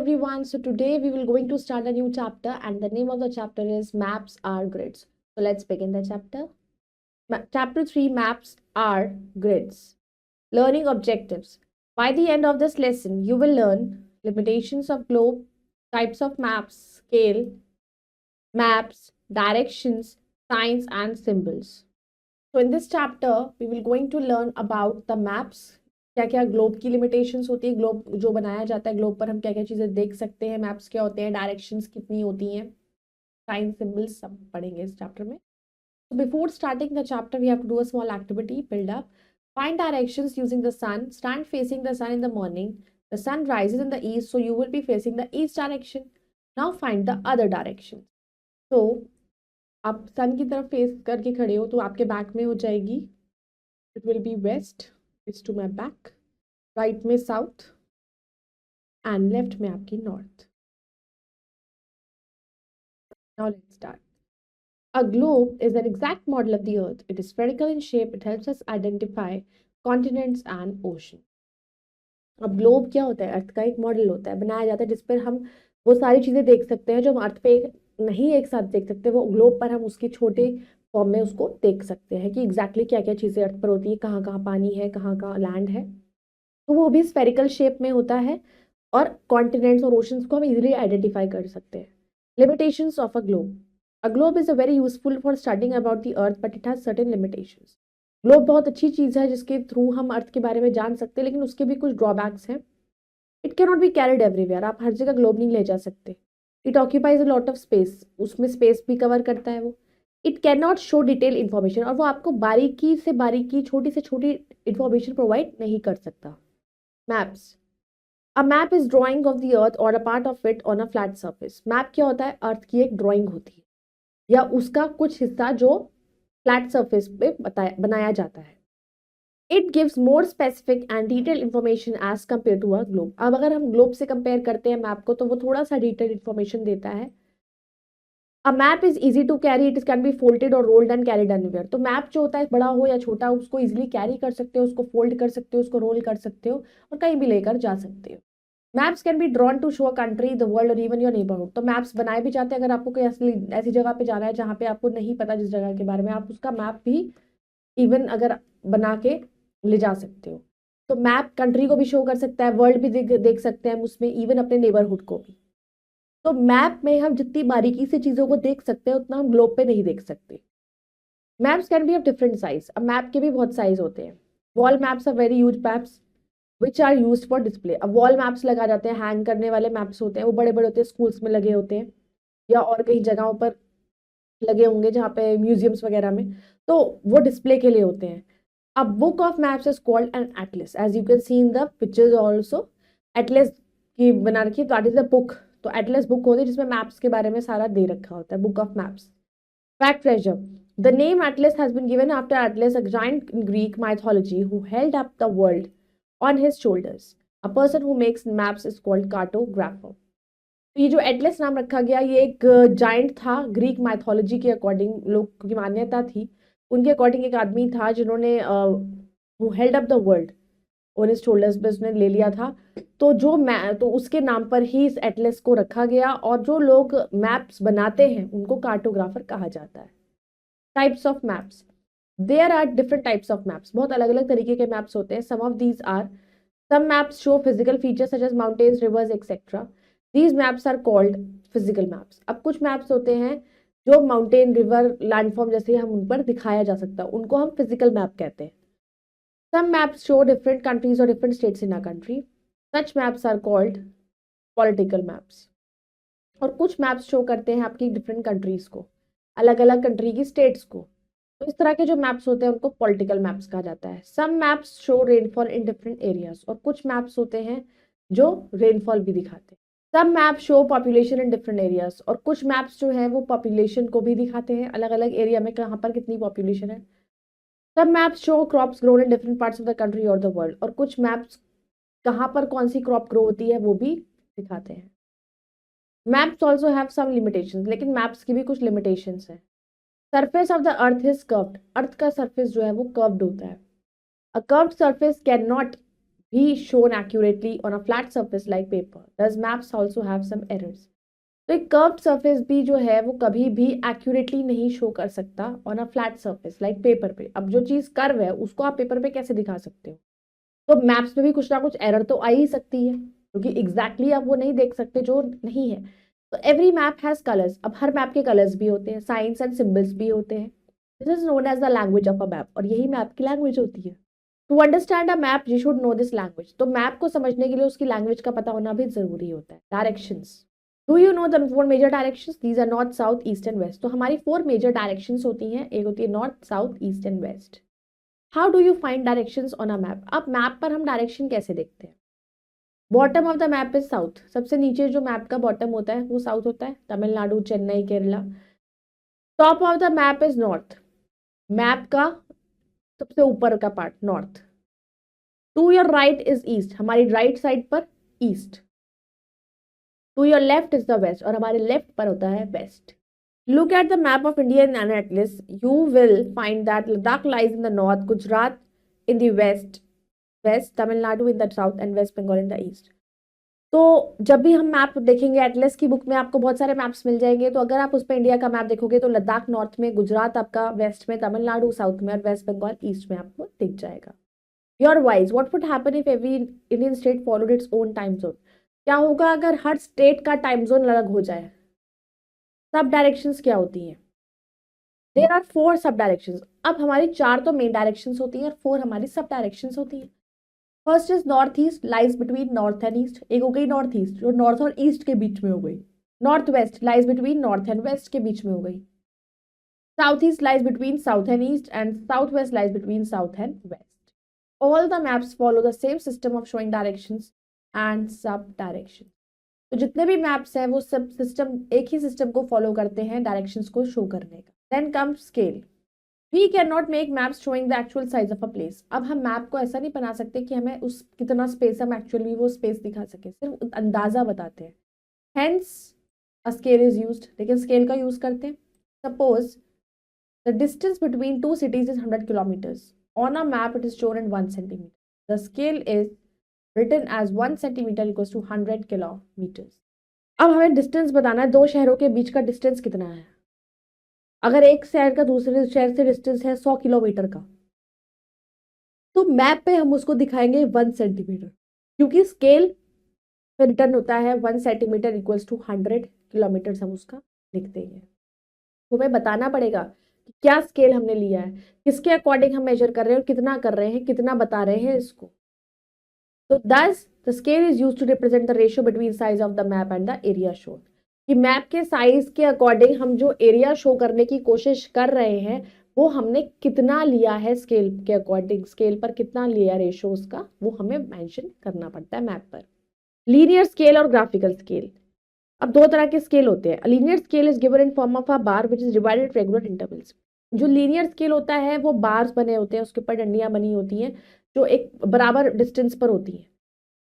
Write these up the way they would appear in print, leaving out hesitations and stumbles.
everyone. So today we will going to start a new chapter and the name of the chapter is Maps are Grids. So let's begin the chapter. Chapter 3 Maps are Grids. Learning objectives. By the end of this lesson, you will learn limitations of globe, types of maps, scale, maps, directions, signs and symbols. So in this chapter, we will going to learn about the maps. क्या क्या globe की limitations होती है, globe जो बनाया जाता है globe पर हम क्या क्या चीज़ें देख सकते हैं, मैप्स क्या होते हैं, डायरेक्शंस कितनी होती हैं, साइन सिंबल्स सब पढ़ेंगे इस चैप्टर में. So before starting the chapter, we have to do a small activity, build up. Find directions using the sun. Stand facing the sun in the morning. The sun rises in the east, so you will be facing the east direction. Now find the other direction. So आप सन की तरफ face करके खड़े हो तो आपके back में हो जाएगी, it will be west, is to my back, right में साउथ एंड लेफ्ट में आपकी north. Now let's start. A globe is an exact model of the earth. It is spherical in shape. It helps us identify continents and ocean. अब globe क्या होता है? अर्थ का एक model होता है, बनाया जाता है जिस पर हम वो सारी चीज़ें देख सकते हैं जो हम अर्थ पे नहीं एक साथ देख सकते. वो ग्लोब पर हम उसके छोटे फॉर्म में उसको देख सकते हैं कि एग्जैक्टली क्या क्या चीज़ें अर्थ पर होती है, कहाँ कहाँ पानी है, कहाँ कहाँ लैंड है. तो वो भी स्फेरिकल शेप में होता है और कॉन्टिनेंट्स और ओशंस को हम इजीली आइडेंटिफाई कर सकते हैं. Limitations of a globe. A globe is a very useful for studying about the earth, but it has certain limitations. Globe बहुत अच्छी चीज़ है जिसके थ्रू हम अर्थ के बारे में जान सकते हैं, लेकिन उसके भी कुछ ड्रॉबैक्स हैं. It can not be carried everywhere. आप हर जगह ग्लोब नहीं ले जा सकते. It occupies a lot of space. उसमें स्पेस भी कवर करता है वो. It can not show detail information. और वो आपको बारीकी से बारीकी, छोटी से छोटी इन्फॉर्मेशन प्रोवाइड नहीं कर सकता. Maps. A map is drawing of the earth और a part of it on a flat surface. Map क्या होता है? अर्थ की एक ड्रॉइंग होती है या उसका कुछ हिस्सा जो फ्लैट सरफेस पे बनाया जाता है. It gives more specific and detail information as compare to a globe. अब अगर हम ग्लोब से कंपेयर करते हैं मैप को तो वो थोड़ा सा डिटेल इन्फॉर्मेशन देता है. A map is easy to carry. It can be folded और रोल्ड एंड कैरीड एनीवेयर. तो मैप जो होता है बड़ा हो या छोटा, उसको इजिली कैरी कर सकते हो, उसको फोल्ड कर सकते हो, उसको रोल कर सकते हो और कहीं भी लेकर जा सकते हो. Maps can be drawn to show a country, the world और इवन योर नेबरहुड. तो मैप्स बनाए भी जाते हैं अगर आपको कोई ऐसी जगह पे जाना है जहाँ पे आपको नहीं पता, जिस जगह के बारे में, आप उसका मैप भी इवन अगर बना के ले जा सकते हो. तो मैप कंट्री को भी शो कर सकता है, वर्ल्ड भी देख सकते हैं हम उसमें, इवन अपने नेबरहुड को भी. तो मैप में हम जितनी बारीकी से चीज़ों को देख सकते हैं उतना हम ग्लोब पे नहीं देख सकते. Maps can be of different size. अब मैप के भी बहुत साइज होते हैं. Wall maps are very huge maps which are use for display. अब वॉल मैप्स लगा जाते हैं, हैंग करने वाले मैप्स होते हैं, वो बड़े बड़े होते हैं, स्कूल्स में लगे होते हैं या और कई जगहों पर लगे होंगे जहाँ पे म्यूजियम्स वगैरह में, तो वो डिस्प्ले के लिए होते हैं. अब book of maps is called an atlas, as you can see in the pictures also. Atlas की बना रखी है तो दैट इज अ बुक. तो एटलस बुक होती है जिसमें मैप्स के बारे में सारा दे रखा होता है, book of maps. Fact treasure. The name atlas has been given after Atlas, a giant in Greek mythology who held up the world on his shoulders. A person who makes maps is called cartographer. तो ये जो Atlas नाम रखा गया, ये एक giant था Greek mythology के अकॉर्डिंग, लोग की मान्यता थी उनके अकॉर्डिंग. एक आदमी था जिन्होंने who held up the world on his shoulders पे उसने ले लिया था. तो तो उसके नाम पर ही इस एटलस को रखा गया. और जो लोग मैप्स बनाते हैं उनको कार्टोग्राफर कहा जाता है. Types of maps. There are different types of maps. बहुत अलग अलग तरीके के मैप्स होते हैं. Some of these are, some maps show physical features such as mountains, rivers, etc. These maps are called physical maps. अब कुछ मैप्स होते हैं जो माउंटेन, रिवर, लैंडफॉर्म जैसे हम उन पर दिखाया जा सकता है, उनको हम फिजिकल मैप कहते हैं. Some maps show different countries or different states in a country. Such maps are called political maps. और कुछ मैप्स शो करते हैं आपकी डिफरेंट कंट्रीज को, अलग अलग कंट्री की स्टेट्स को. तो इस तरह के जो मैप्स होते हैं उनको पॉलिटिकल मैप्स कहा जाता है. Some maps show rainfall in different areas. और कुछ मैप्स होते हैं जो रेनफॉल भी दिखाते हैं. Some map show population in different areas. और कुछ मैप्स जो है वो पॉपुलेशन को भी दिखाते हैं, अलग अलग एरिया में कहाँ पर कितनी पॉपुलेशन है. Some maps show crops grown in different parts of the country और द वर्ल्ड. और कुछ मैप्स कहाँ पर कौन सी क्रॉप ग्रो होती है वो भी दिखाते हैं. Maps also have some limitations. लेकिन मैप्स की भी कुछ लिमिटेशंस हैं. Surface of the earth is curved. Earth का सरफेस जो है वो कर्व्ड होता है. A curved surface can not be shown accurately on a flat surface like paper. Does maps also have some errors? तो एक कर्व्ड सरफेस भी जो है वो कभी भी एक्यूरेटली नहीं शो कर सकता on a flat surface like paper पे। अब जो चीज कर्व है उसको आप पेपर पे कैसे दिखा सकते हो? तो मैप्स में भी कुछ ना कुछ एरर तो आ ही सकती है, क्योंकि एग्जैक्टली आप वो नहीं देख सकते जो नहीं है। तो एवरी मैप हैज कलर्स। अब हर मैप के कलर्स भी होते हैं, साइंस एंड सिंबल्स भी होते हैं। This is known as the language of a map, और यही मैप की लैंग्वेज होती है। To understand a map you should know this language. तो मैप को समझने के लिए उसकी लैंग्वेज का पता होना भी जरूरी होता है। Directions, do you know the four major directions? These are north, south, east and west. तो हमारी फोर मेजर डायरेक्शंस होती हैं, एक होती है north, south, east and west. How do you find directions on a map? अब map पर हम डायरेक्शन कैसे देखते हैं? Bottom of the map is south. सबसे नीचे जो मैप का बॉटम होता है वो साउथ होता है, Tamil Nadu, Chennai, Kerala. Top of the map is north. Map का सबसे ऊपर का part north. To your right is east, हमारी राइट साइड पर east. To your left is the west, और हमारे लेफ्ट पर होता है west. Look at the map of India in an atlas. You will find that Ladakh lies in the north, Gujarat in the west, Tamil Nadu in the south, and West Bengal in the east. तो जब भी हम map देखेंगे Atlas की book में आपको बहुत सारे मैप्स मिल जाएंगे। तो अगर आप उस पर इंडिया का मैप देखोगे तो लद्दाख नॉर्थ में, गुजरात आपका वेस्ट में, तमिलनाडु साउथ में, और वेस्ट बंगाल ईस्ट में आपको दिख जाएगा। Your wise what would happen if every Indian state followed its own time zone? क्या होगा अगर हर स्टेट का टाइम जोन अलग हो जाए? सब डायरेक्शंस क्या होती हैं? देर आर फोर सब डायरेक्शंस। अब हमारी चार तो मेन डायरेक्शंस होती हैं और फोर हमारी सब डायरेक्शंस होती हैं। First is north east, lies between north and east. एक हो गई नॉर्थ ईस्ट, जो नॉर्थ और ईस्ट के बीच में हो गई। North west lies between north and west के बीच में हो गई। South east lies between south and east, and south west lies between south and west. All the maps follow the same system of showing directions and सब direction. तो जितने भी maps हैं वो सब सिस्टम, एक ही सिस्टम को फॉलो करते हैं डायरेक्शंस को शो करने का। Then come scale. We can not make maps showing the actual size of a place. अब हम मैप को ऐसा नहीं बना सकते कि हमें उस कितना स्पेस हम एक्चुअली वो स्पेस दिखा सके, सिर्फ अंदाजा बताते हैं। Hence a scale is used. लेकिन स्केल का यूज करते हैं। Suppose the distance between two cities is 100 kilometres. On a map it is shown in 1 centimetre. The scale is written as 1 centimeter equals to 100 kilometers. अब हमें distance बताना है, दो शहरों के बीच का डिस्टेंस कितना है। अगर एक शहर का दूसरे शहर से डिस्टेंस है 100 किलोमीटर का, तो मैप पे हम उसको दिखाएंगे 1 सेंटीमीटर, क्योंकि स्केल पे रिटर्न होता है 1 सेंटीमीटर इक्वल्स टू 100 किलोमीटर, हम उसका लिख देंगे। तो हमें बताना पड़ेगा कि क्या स्केल हमने लिया है, किसके अकॉर्डिंग हम मेजर कर रहे हैं और कितना कर रहे हैं, कितना बता रहे हैं इसको। तो thus the scale is used to represent the ratio between size of the map and the area shown. कि मैप के साइज के अकॉर्डिंग हम जो एरिया शो करने की कोशिश कर रहे हैं वो हमने कितना लिया है, स्केल के अकॉर्डिंग, स्केल पर कितना लिया रेशो उसका, वो हमें मेंशन करना पड़ता है मैप पर। लीनियर स्केल और ग्राफिकल स्केल। अब दो तरह के स्केल होते हैं। Linear scale is given in form of a bar which is divided regular intervals. जो लीनियर स्केल होता है वो बार्स बने होते हैं, उसके ऊपर डंडियां बनी होती हैं जो एक बराबर डिस्टेंस पर होती हैं।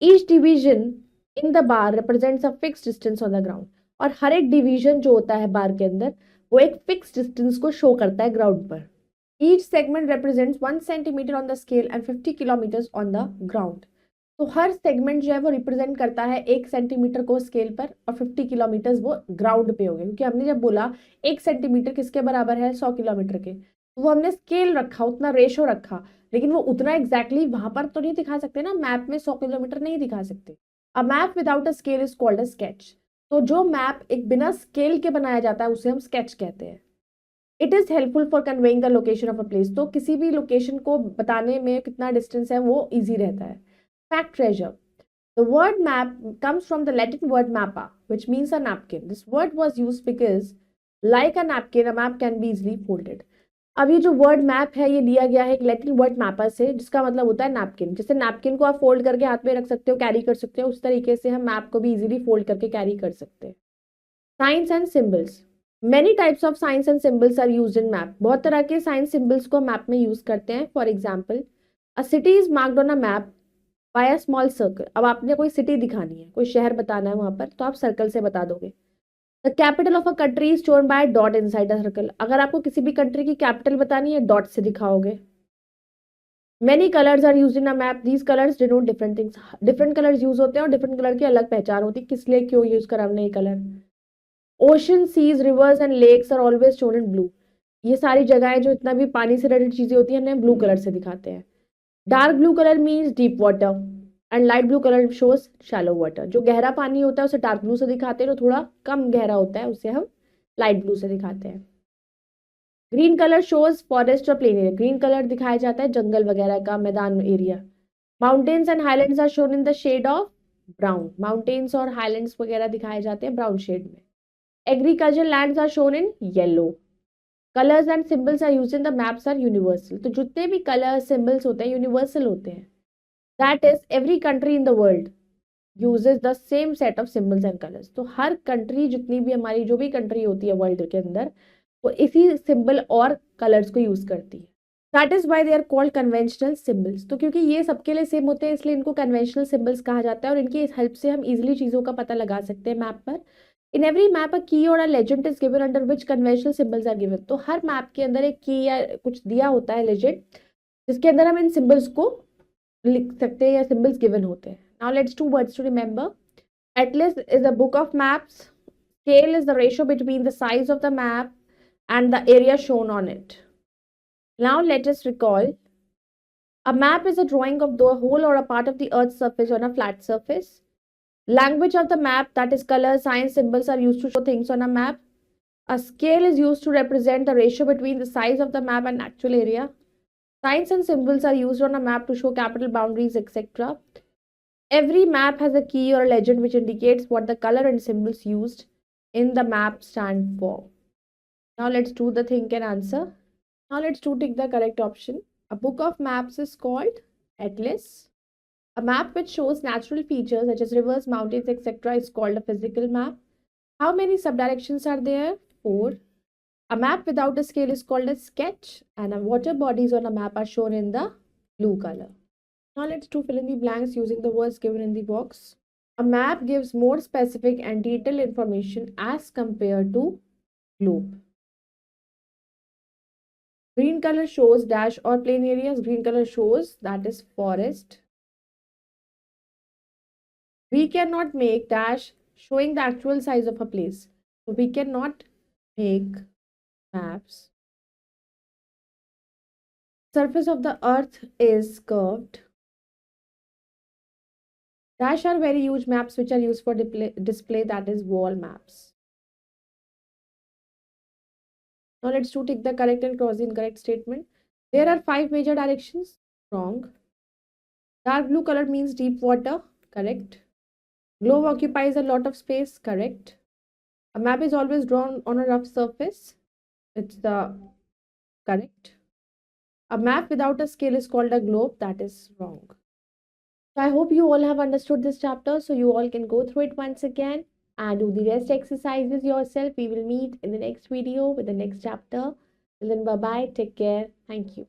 Each division in the bar represents a fixed distance on the ground. और हर एक डिवीजन जो होता है बार के अंदर वो एक फिक्स डिस्टेंस को शो करता है ग्राउंड पर। Each segment represents 1 centimeter on the scale and 50 kilometers on the ground. तो हर सेगमेंट जो है वो रिप्रेजेंट करता है 1 सेंटीमीटर को स्केल पर और 50 किलोमीटर वो ग्राउंड पे हो गए, क्योंकि हमने जब बोला 1 सेंटीमीटर किसके बराबर है, 100 किलोमीटर के, तो वो हमने स्केल रखा, उतना रेशो रखा, लेकिन वो उतना एग्जैक्टली वहां पर तो नहीं दिखा सकते ना, मैप में 100 किलोमीटर नहीं दिखा सकते। A map without a scale is called a sketch. तो जो मैप एक बिना स्केल के बनाया जाता है उसे हम स्केच कहते हैं। It is helpful for conveying the location of a place. तो किसी भी लोकेशन को बताने में कितना डिस्टेंस है वो ईजी रहता है। Fact treasure. The word map comes from the Latin word mappa, which means a napkin. This word was used because, like a napkin, a map can be easily folded. अब ये जो word map है ये लिया गया है एक Latin word mappa से, जिसका मतलब होता है नैपकिन। जैसे नैपकिन को आप फोल्ड करके हाथ में रख सकते हो, कैरी कर सकते हो, उस तरीके से हम मैप को भी इजीली फोल्ड करके कैरी कर सकते हैं। Signs and symbols. Many types of signs and symbols are used in map. बहुत तरह के साइंस सिंबल्स को मैप में यूज करते हैं। For example, a city is marked on a map by a small circle. अब आपने कोई सिटी दिखानी है, कोई शहर बताना है वहां पर, तो आप सर्कल से बता दोगे। The capital of a country is shown by dot inside the circle. अगर आपको किसी भी कंट्री की कैपिटल बतानी है डॉट से दिखाओगे। Many colors are used in a map. These colors denote different things. Different colors use होते हैं और different color की अलग पहचान होती है, किस लिए क्यों यूज करा हमने ये colour. Ocean, seas, rivers and lakes are always shown in blue. ये सारी जगहें जो इतना भी पानी से रिलेटेड चीजें होती हैं इन्हें ब्लू कलर से दिखाते हैं. Dark blue colour means deep water and light blue colour shows shallow water. जो गहरा पानी होता है उसे डार्क ब्लू से दिखाते हैं, जो थोड़ा कम गहरा होता है उसे हम लाइट ब्लू से दिखाते हैं. ग्रीन कलर शोज फॉरेस्ट और प्लेन एरिया. ग्रीन कलर दिखाया जाता है जंगल वगैरह का, मैदान area. Mountains and highlands are shown in the shade of brown. Mountains और हाईलैंड्स वगैरह दिखाए जाते हैं ब्राउन शेड में. Agriculture lands are shown in yellow. Colours and symbols are used in the maps are universal. तो जितने भी colours symbols होते हैं यूनिवर्सल होते हैं. That is every country in the world uses the same set of symbols and colours. तो हर country, जितनी भी हमारी जो भी कंट्री होती है वर्ल्ड के अंदर, वो इसी सिंबल और कलर्स को यूज करती है. That is why they are called conventional symbols. तो क्योंकि ये सबके लिए सेम होते हैं इसलिए इनको कन्वेंशनल सिंबल्स कहा जाता है और इनकी हेल्प से हम इजिली चीज़ों का पता लगा सकते हैं मैप पर. In every map a key और a legend is given under which conventional symbols are given. तो हर मैप के अंदर एक की या कुछ दिया होता है लेजेंड, जिसके अंदर हम इन सिंबल्स को लिख सकते हैं या सिंबल्स गिवन होते हैं. Now let's to words to remember. Atlas is a book of maps. Scale is the ratio between the size of the map and the area shown on it. Now let us recall. A map is a drawing of the whole or a part of the earth's surface on a flat surface. Language of the map, that is colors, signs, symbols, are used to show things on a map. A scale is used to represent the ratio between the size of the map and actual area. Signs and symbols are used on a map to show capital boundaries, etc. Every map has a key or a legend which indicates what the color and symbols used in the map stand for. Now let's do the think and answer. Now let's take the correct option. A book of maps is called atlas. A map which shows natural features such as rivers, mountains, etc. is called a physical map. How many subdirections are there? 4. A map without a scale is called a sketch, and water bodies on a map are shown in the blue color. Now let's fill in the blanks using the words given in the box. A map gives more specific and detailed information as compared to globe. Green color shows dash or plain areas. Green color shows that is forest. We cannot make dash showing the actual size of a place. So we cannot make maps. Surface of the earth is curved. Dash are very huge maps which are used for display, that is wall maps. Now let's tick the correct and cross the incorrect statement. There are 5 major directions. Wrong. Dark blue color means deep water. Correct. Globe occupies a lot of space. Correct. A map is always drawn on a rough surface. It's the correct. A map without a scale is called a globe. That is wrong. So I hope you all have understood this chapter, so you all can go through it once again and do the rest exercises yourself. We will meet in the next video with the next chapter. Till then, bye bye. Take care. Thank you.